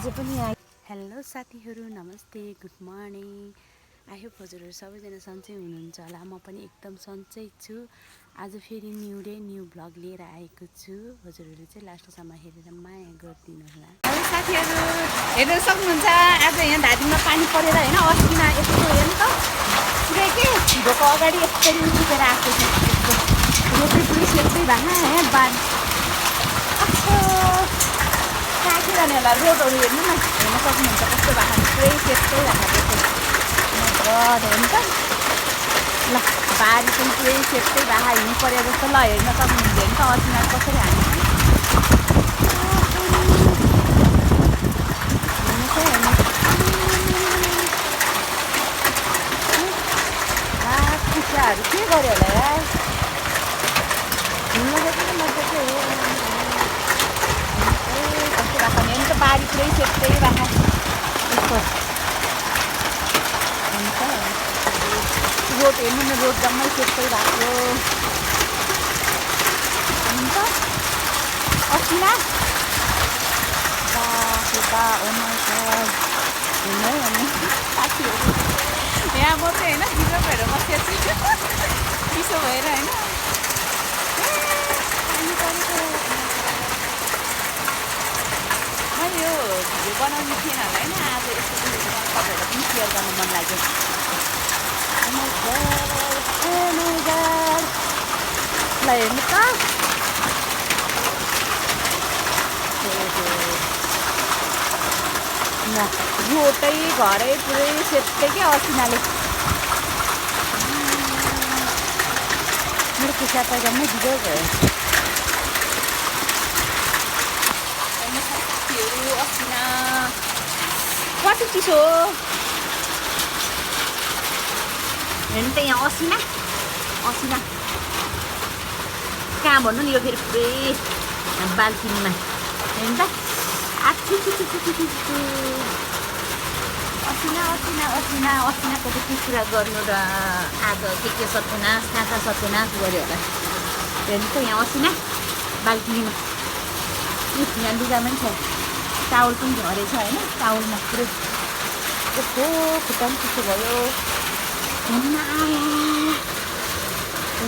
आज पनि हेलो साथीहरू, नमस्ते, गुड मर्निङ। आई होप हजुरहरू सबैजना सन्चै हुनुहुन्छ होला। म पनि एकदम सन्चै छु। आज फेरि न्यू डे न्यू भ्लग लिएर आएको छु। हजुरहरूले चाहिँ लास्टसम्म हेरेर माया गरिदिनु होला। हेलो साथीहरू, हेर्न सक्नुहुन्छ आज यहाँ धादिङमा पानी परेर होइन, अस्तिमा यस्तो हेर्नु त पुरै के ढोको अगाडि यसरी उठेर आएको छ। रोटी पुरै सेक्दै भए यहाँ बाँध कहाँ जाने होला। रोडहरू हेर्नु न, हेर्न सक्नुहुन्छ कस्तो भएको पुरै सेक्दै भएको हेर्नु त। ल बारी पनि पुरै सेक्दै भए हिँड्नु पऱ्यो जस्तो। ल हेर्न सक्नुहुन्छ हेर्नु त असिना कसरी हाल्नु कुखुराहरू के गर्यो होला यार। हिँड्न चाहिँ मजाको हो कस्तो भएको हेर्नु त, बारी पुरै सेक्दै भएको यस्तो हुन्छ। रोड हेर्नु न, रोड जम्मै सेक्दै भएको हुन्छ। असिना साथीहरू यहाँ म चाहिँ होइन बिजो भएर बसेको छु, चिसो भएर होइन। मैले यो भिडियो बनाउनु थिएन होला होइन, आज यस्तो तपाईँहरूलाई पनि सेयर गर्नु मन लाग्यो। ल हेर्नु त रोटै घरै पुरै सेक्दै क्या असिनाले। मेरो खुसा त जम्मै भिडियो भयो। असिना कति चिसो हेर्नु त यहाँ असिना असिना कहाँ भन्नु नि, यो फेरि पुरै बाल्किनीमा हेर्नु त। असिना असिना असिना असिनाको त के कुरा गर्नु र। आज के सत्यानाश कहाँ सत्यानाश गऱ्यो होला। हेर्नु त यहाँ असिना बाल्किनीमा। यहाँ लुगा पनि छ, टावल पनि झरेछ होइन। टावलमा पुरै कस्तो खुट्टा पनि चिसो भयो। हेर्नु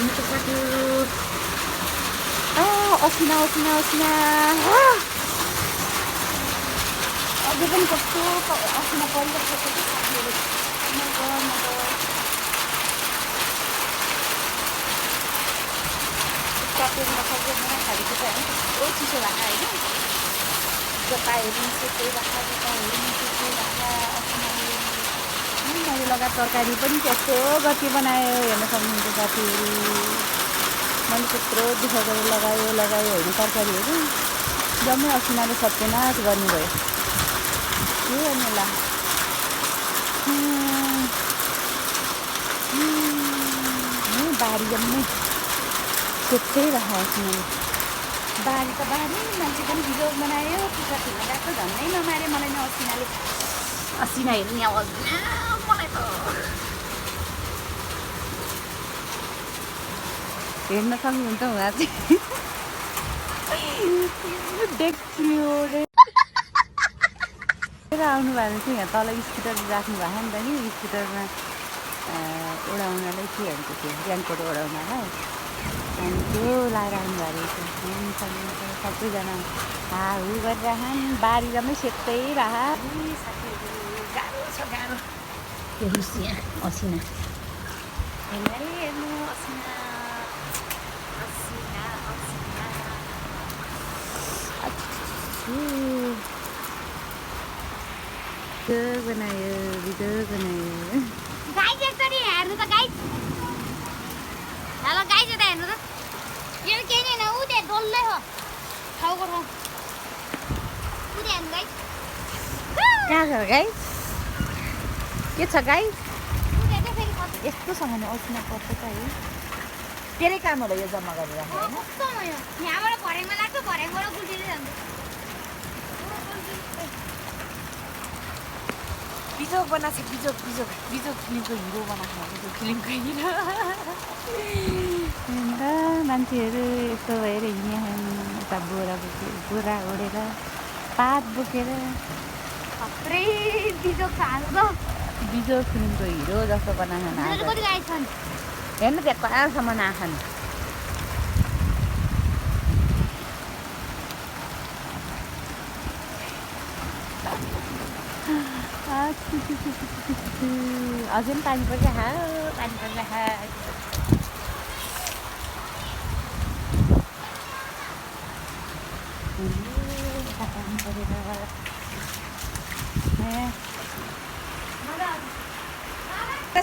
त साथीहरू, असिना असिना असिना अझै पनि कस्तो असिना परिरहेको छ साथीहरू। कपेलमा सबैजना खालेको छ होइन, कस्तो चिसो भएको होइन। जताहरू पनि सेक्दै भएको, जताहरू पनि सेक्दै भएको असिनाले। मैले लगाएको तरकारी पनि कस्तो गति बनायो हेर्न सक्नुहुन्छ साथीहरू। मैले त्यत्रो दुःख गरेर लगायो होइन तरकारीहरू, जम्मै असिनाले सत्यानाश गर्नुभयो। के गर्नु ल, बारी जम्मै सेक्दै भएको असिनाले। बारी त बारी, मान्छे पनि भिडियो बनायो, कुखुरा खेल्न गएको झन्नै नमारे मलाई नै असिनाले। असिना हेर्नु यहाँ असिना मलाई त हेर्न सक्नुहुन्छ उहाँ चाहिँ आउनु भएको थियो। यहाँ तल स्कुटर राख्नु भएको नि त नि, स्कुटरमा ओडाउनलाई के भनेको थियो, रेनकोट ओडाउनलाई। अनि त्यो लगाएर आउनुभएको रहेछ। सबैजना हाहु गरिरहन्, बारी जम्मै सेक्दै रहा। साथीहरू गाह्रो छ गाह्रो। हेर्नुहोस् यहाँ असिना हेर्नु असिना असिना असिना बनायो भिडियो बनायो। गाइस एकचोटि हेर्नु त गाइस। हेलो गाइस यता हेर्नु त। यो केही छैन, उ त्यहाँ डल्लै हो ठाउँको ठाउँ। उ त्यहाँ हेर्नु गाइस। कहाँ छ गाइस, के छ गाइस। उ त्यहाँ चाहिँ फेरि कस्तो यस्तोसँगले असिना पर्छ त है। तेरै काम होला यो जम्मा गरेर राख्नु होइन। कस्तो भयो, यहाँबाट भर्याङमा लाग्छ, भर्याङबाट गुल्टिँदै जान्छ। बिजोग बनाएको छ, बिजोग बिजोग बिजोग फिल्मको हिरो बनाएको छ, बिजोग फिल्मको हिरो। अन्त मान्छेहरू यस्तो भएर हिँड्या यता बोरा ओढेर पात बोकेर थुप्रै बिजोग छ आज त बिजोग फिल्मको हिरो जस्तो बनाएन बिजोग कति आएको छन् हेर्नु त्यहाँ कहाँसम्म आँखा अझै पनि पानी परिरहेको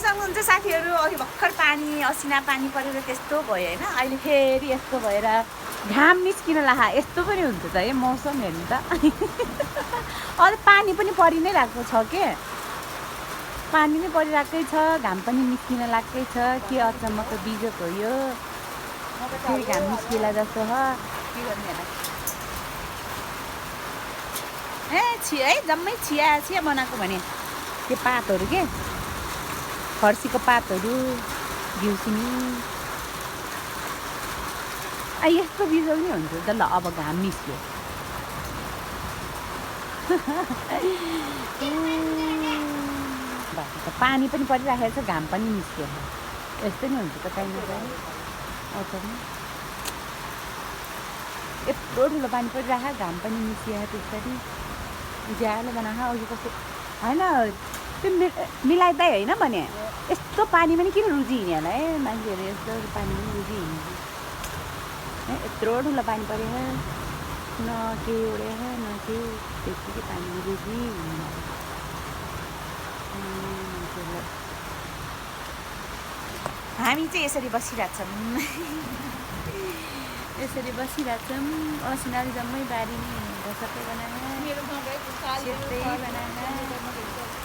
सक्नुहुन्छ साथीहरू अघि भर्खर पानी असिना पानी परेर त्यस्तो भयो होइन अहिले फेरि यस्तो भएर घाम निस्किन लाहा यस्तो पनि हुन्छ त है मौसम हेर्नु त अहिले पानी पनि परि नै रहेको छ के पानी नै परिरहेकै छ घाम पनि निस्किन लाग्दै छ के अचम्मको बिजोग हो यो फेरि घाम निस्किला जस्तो हो के गर्ने होला ए छिया है जम्मै छिया छिया बनाएको भने त्यो पातहरू के फर्सीको पातहरू घिउसिनी यस्तो बिजोग नै हुन्छ त ल अब घाम निस्क्यो पानी पनि परिराखेको छ घाम पनि निस्क्यो यस्तो नै हुन्छ त काहीँ न काहीँ अचम्म यत्रो ठुलो पानी परिरहेको घाम पनि निस्कियो त्यसरी उज्यालो बनाएको अघि कस्तो होइन त्यो मिलाइँदै होइन भने यस्तो पानी पनि किन रुजी हिँड्यो होला है मान्छेहरू यस्तो पानी पनि रुजी हिँड्यो यत्रो ठुलो पानी पऱ्यो न के उड्यो न के त्यतिकै पानी रुजी हामी चाहिँ यसरी बसिरहेछौँ यसरी बसिरहेछौँ असिनाले जम्मै बारी नै सबै बनाएर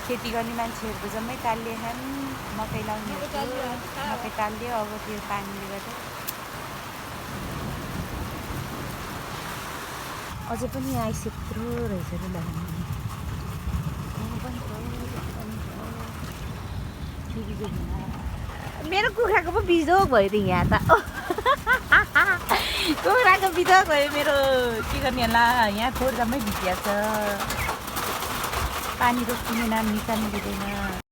खेती गर्ने मान्छेहरूको जम्मै तालिए छन् मकै लाउनेहरूको मकै तालियो अब त्यो पानीले गर्दा अझै पनि आइस यत्रो रहेछ मेरो कुखुराको पो बिजोग भयो त यहाँ त कुखुराको बिजोग भयो मेरो के गर्ने होला यहाँ थोर जम्मै भित्रिया छ पानी रोकिने नाम निकाल्नु दिँदैन